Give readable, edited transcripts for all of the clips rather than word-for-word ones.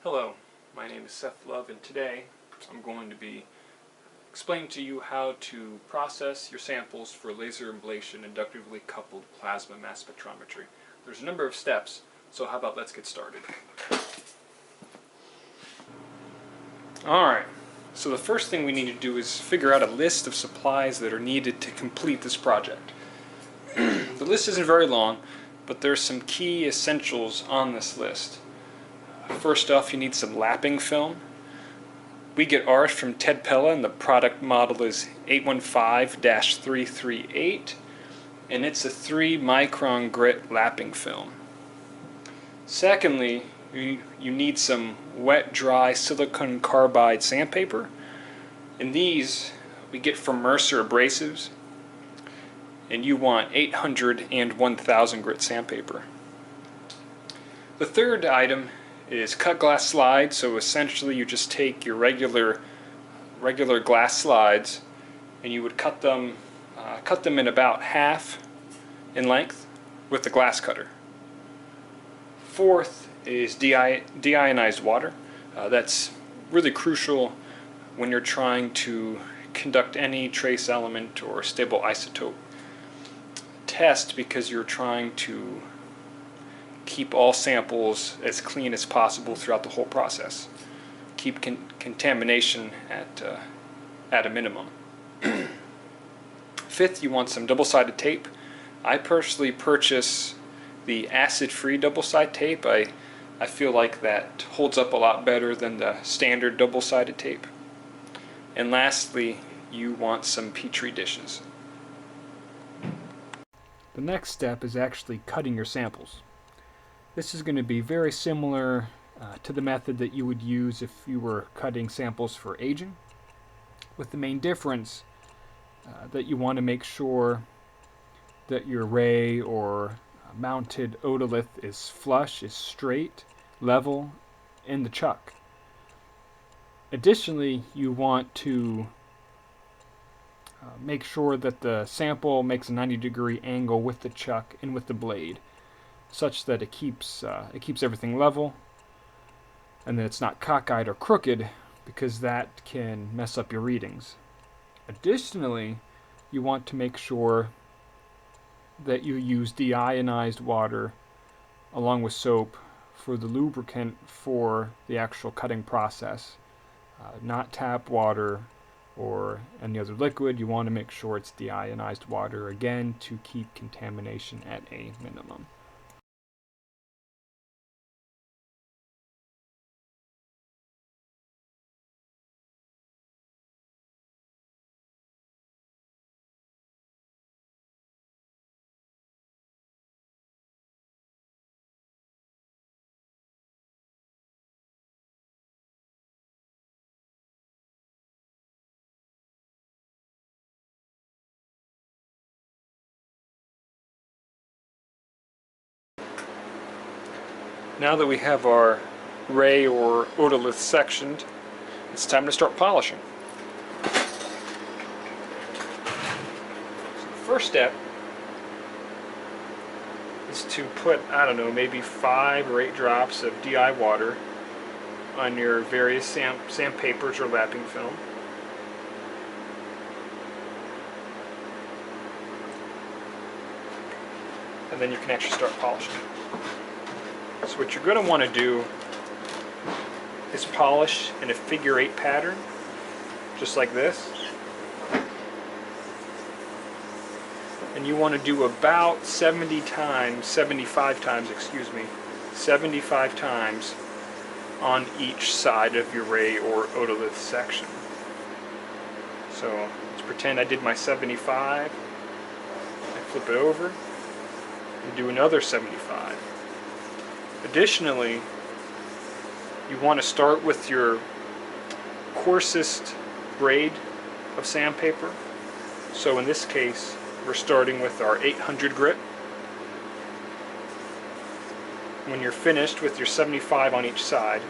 Hello, my name is Seth Love, and today I'm going to be explaining to you how to process your samples for laser ablation inductively coupled plasma mass spectrometry. There's a number of steps, so how about let's get started. Alright, so the first thing we need to do is figure out a list of supplies that are needed to complete this project. The list isn't very long, but there's some key essentials on this list. First off, you need some lapping film. We get ours from Ted Pella, and the product model is 815-338, and it's a 3 micron grit lapping film. Secondly, you need some wet dry silicon carbide sandpaper, and these we get from Mercer Abrasives, and you want 800 and 1000 grit sandpaper. The third item is cut glass slides. So essentially you just take your regular glass slides and you would cut them in about half in length with the glass cutter. Fourth is deionized water. That's really crucial when you're trying to conduct any trace element or stable isotope test, because you're trying to keep all samples as clean as possible throughout the whole process. Keep contamination at a minimum. Fifth, you want some double-sided tape. I personally purchase the acid-free double-sided tape. I feel like that holds up a lot better than the standard double-sided tape. And lastly, you want some Petri dishes. The next step is actually cutting your samples. This is going to be very similar to the method that you would use if you were cutting samples for aging, with the main difference that you want to make sure that your ray or mounted otolith is flush, is straight, level in the chuck. Additionally, you want to make sure that the sample makes a 90-degree angle with the chuck and with the blade, such that it keeps everything level, and that it's not cockeyed or crooked, because that can mess up your readings. Additionally, you want to make sure that you use deionized water along with soap for the lubricant for the actual cutting process, not tap water or any other liquid. You want to make sure it's deionized water, again, to keep contamination at a minimum. Now that we have our ray or otolith sectioned, it's time to start polishing. So the first step is to put, I don't know, maybe 5 or 8 drops of DI water on your various sandpapers or lapping film. And then you can actually start polishing. So what you're going to want to do is polish in a figure 8 pattern, just like this. And you want to do about 75 times on each side of your ray or otolith section. So let's pretend I did my 75. I flip it over and do another 75. Additionally, you want to start with your coarsest grade of sandpaper. So in this case, we're starting with our 800 grit. When you're finished with your 75 on each side,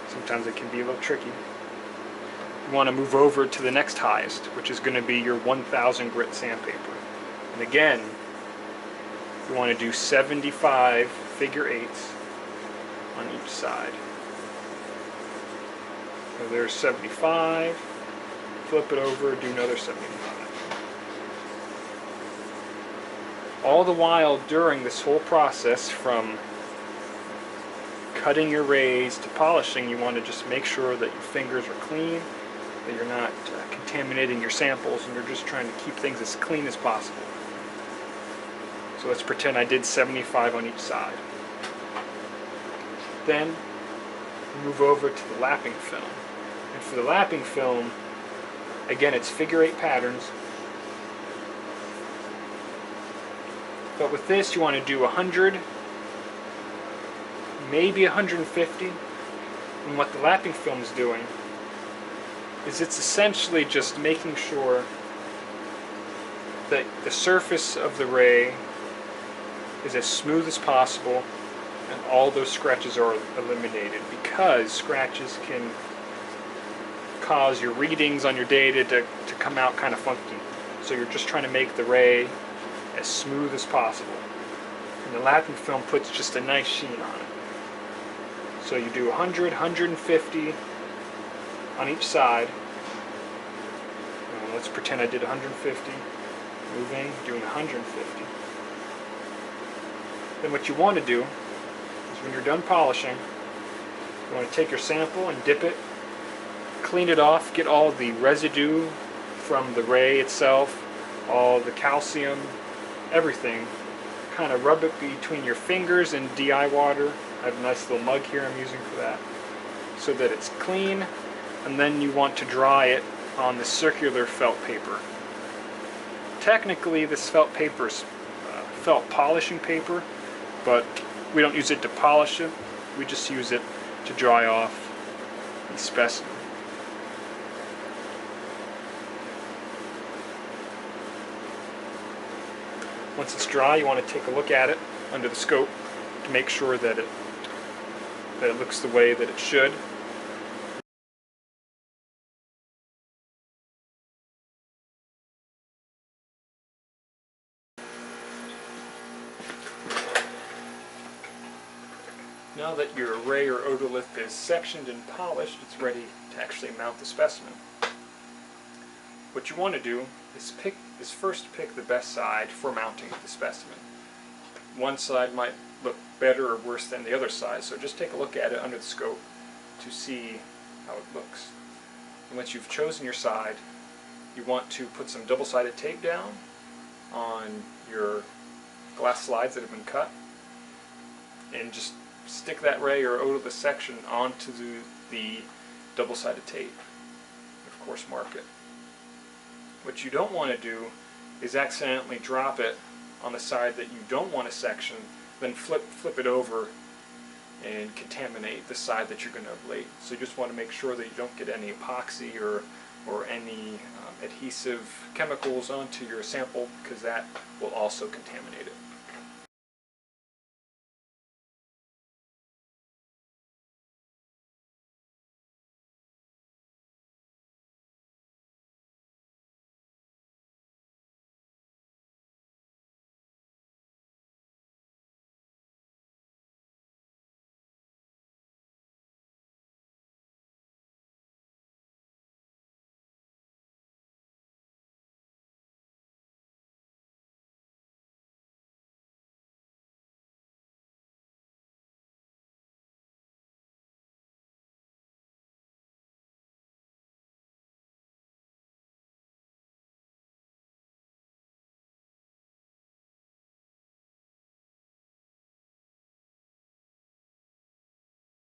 sometimes it can be a little tricky, you want to move over to the next highest, which is going to be your 1000 grit sandpaper. And again, you want to do 75 figure 8s on each side. So there's 75. Flip it over, do another 75. All the while during this whole process, from cutting your rays to polishing, you want to just make sure that your fingers are clean, that you're not contaminating your samples, and you're just trying to keep things as clean as possible. So let's pretend I did 75 on each side. Then move over to the lapping film. And for the lapping film, again, it's figure 8 patterns. But with this, you want to do 100, maybe 150. And what the lapping film is doing is it's essentially just making sure that the surface of the ray is as smooth as possible and all those scratches are eliminated, because scratches can cause your readings on your data to come out kind of funky. So you're just trying to make the ray as smooth as possible. And the lapping film puts just a nice sheen on it. So you do 100, 150 on each side. Let's pretend I did 150. Moving, doing 150. Then what you want to do is when you're done polishing, you want to take your sample and dip it, clean it off, get all the residue from the ray itself, all the calcium, everything. Kind of rub it between your fingers in DI water. I have a nice little mug here I'm using for that, so that it's clean. And then you want to dry it on the circular felt paper. Technically, this felt paper is felt polishing paper, but we don't use it to polish it. We just use it to dry off the specimen. Once it's dry, you want to take a look at it under the scope to make sure that it looks the way that it should. Now that your array or otolith is sectioned and polished, it's ready to actually mount the specimen. What you want to do is first pick the best side for mounting the specimen. One side might look better or worse than the other side, so just take a look at it under the scope to see how it looks. And once you've chosen your side, you want to put some double-sided tape down on your glass slides that have been cut, and just stick that ray or otolith section onto the double-sided tape. Of course, mark it. What you don't want to do is accidentally drop it on the side that you don't want to section, then flip it over and contaminate the side that you're going to ablate. So you just want to make sure that you don't get any epoxy or any adhesive chemicals onto your sample, because that will also contaminate it.